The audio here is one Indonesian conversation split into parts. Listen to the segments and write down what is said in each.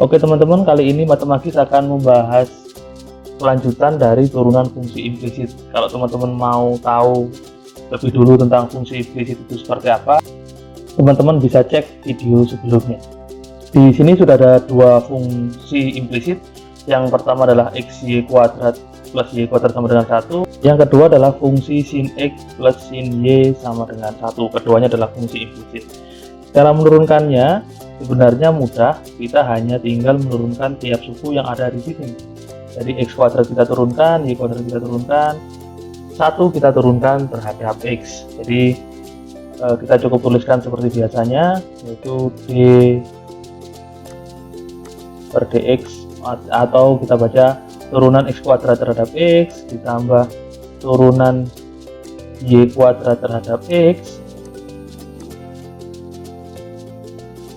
Oke teman-teman, kali ini Matemagis akan membahas kelanjutan dari turunan fungsi implisit. Kalau teman-teman mau tahu lebih dulu tentang fungsi implisit itu seperti apa, teman-teman bisa cek video sebelumnya. Di sini sudah ada dua fungsi implisit. Yang pertama adalah xy kuadrat plus y kuadrat sama dengan 1. Yang kedua adalah fungsi sin x plus sin y sama dengan 1. Keduanya adalah fungsi implisit. Cara menurunkannya sebenarnya mudah, kita hanya tinggal menurunkan tiap suku yang ada di sini. Jadi x kuadrat kita turunkan, y kuadrat kita turunkan, 1 kita turunkan terhadap x. Jadi kita cukup tuliskan seperti biasanya, yaitu d per dx, atau kita baca turunan x kuadrat terhadap x ditambah turunan y kuadrat terhadap x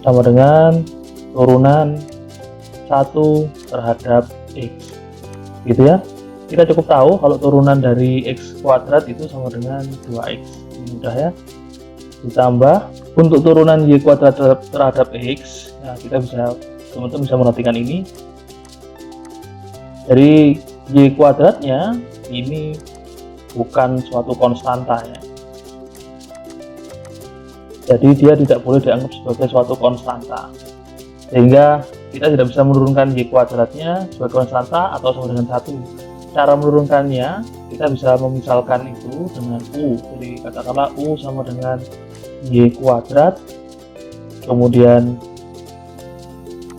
sama dengan turunan 1 terhadap x, gitu ya. Kita cukup tahu kalau turunan dari x kuadrat itu sama dengan 2x, ini mudah ya. Ditambah untuk turunan y kuadrat terhadap x, nah kita bisa, teman-teman bisa perhatikan ini. Dari y kuadratnya ini bukan suatu konstanta ya. Jadi dia tidak boleh dianggap sebagai suatu konstanta, sehingga kita tidak bisa menurunkan y kuadratnya sebagai konstanta atau sama dengan 1. Cara menurunkannya kita bisa memisalkan itu dengan u. Jadi katakanlah u sama dengan y kuadrat, kemudian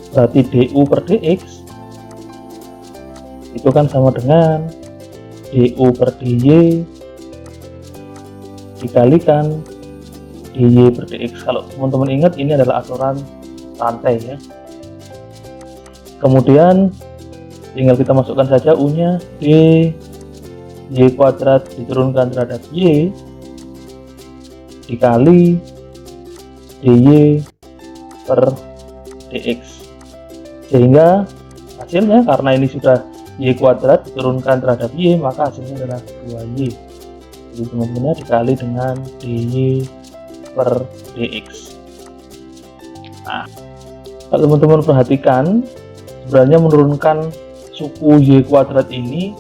berarti du per dx itu kan sama dengan du per dy dikalikan dy per dx. Kalau teman-teman ingat, ini adalah aturan rantai ya. Kemudian tinggal kita masukkan saja u nya, d y kuadrat diturunkan terhadap y dikali dy per dx, sehingga hasilnya, karena ini sudah y kuadrat diturunkan terhadap y, maka hasilnya adalah 2y. Jadi teman-teman dikali dengan dy per dx. Nah, kalau teman-teman perhatikan, sebenarnya menurunkan suku y kuadrat ini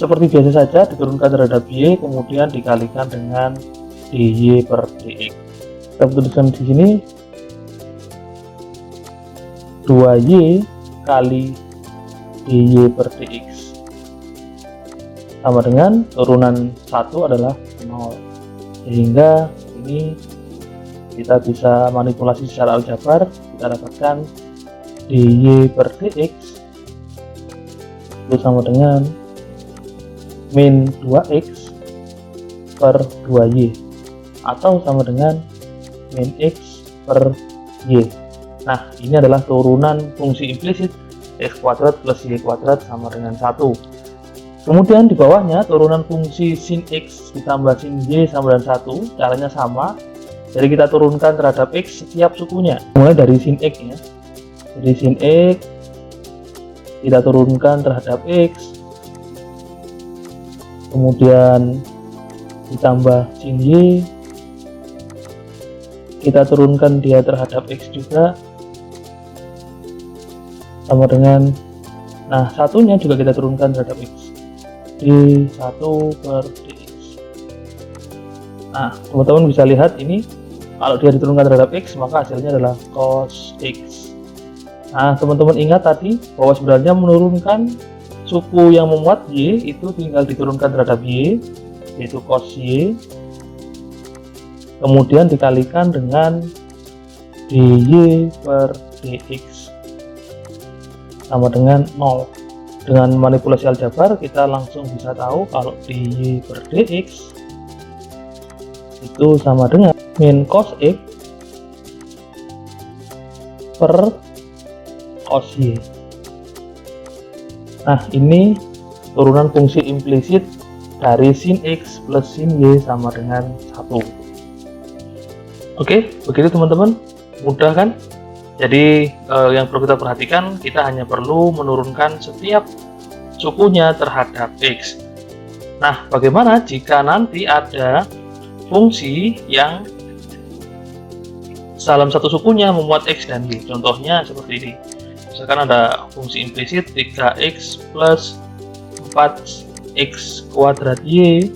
seperti biasa saja, diturunkan terhadap y kemudian dikalikan dengan dy per dx. Kita tuliskan di sini 2y kali dy per dx sama dengan turunan 1 adalah 0, sehingga ini kita bisa manipulasi secara aljabar. Kita dapatkan dy per dx itu sama dengan min 2x per 2y, atau sama dengan min x per y. Nah, ini adalah turunan fungsi implisit x kuadrat plus y kuadrat sama dengan 1. Kemudian di bawahnya turunan fungsi sin x ditambah sin y sama dengan 1, caranya sama. Jadi kita turunkan terhadap x setiap sukunya, mulai dari sin x ya. Jadi sin x kita turunkan terhadap x, kemudian ditambah sin y, kita turunkan dia terhadap x juga, sama dengan, nah satunya juga kita turunkan terhadap x, d1 per dx. Nah teman-teman bisa lihat ini, kalau dia diturunkan terhadap x maka hasilnya adalah cos x. Nah teman-teman ingat tadi bahwa sebenarnya menurunkan suku yang memuat y itu tinggal diturunkan terhadap y, yaitu cos y, kemudian dikalikan dengan dy per dx sama dengan 0. Dengan manipulasi aljabar kita langsung bisa tahu kalau dy per dx itu sama dengan min cos x per cos y. Nah ini turunan fungsi implisit dari sin x plus sin y sama dengan 1. Oke, begitu teman-teman, mudah kan? Jadi yang perlu kita perhatikan, kita hanya perlu menurunkan setiap sukunya terhadap x. Nah, bagaimana jika nanti ada fungsi yang dalam satu sukunya memuat x dan y? Contohnya seperti ini. Misalkan ada fungsi implisit 3x plus 4x kuadrat y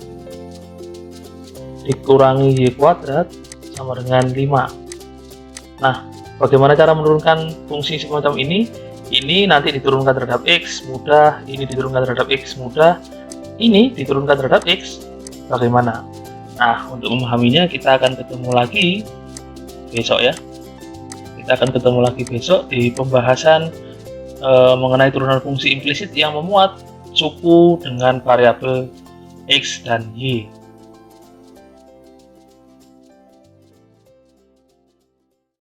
dikurangi y kuadrat sama dengan 5. Nah, bagaimana cara menurunkan fungsi semacam ini? Ini nanti diturunkan terhadap x mudah, ini diturunkan terhadap x mudah, ini diturunkan terhadap x. Bagaimana? Nah, untuk memahaminya kita akan ketemu lagi besok ya. Kita akan ketemu lagi besok di pembahasan mengenai turunan fungsi implisit yang memuat suku dengan variabel x dan y.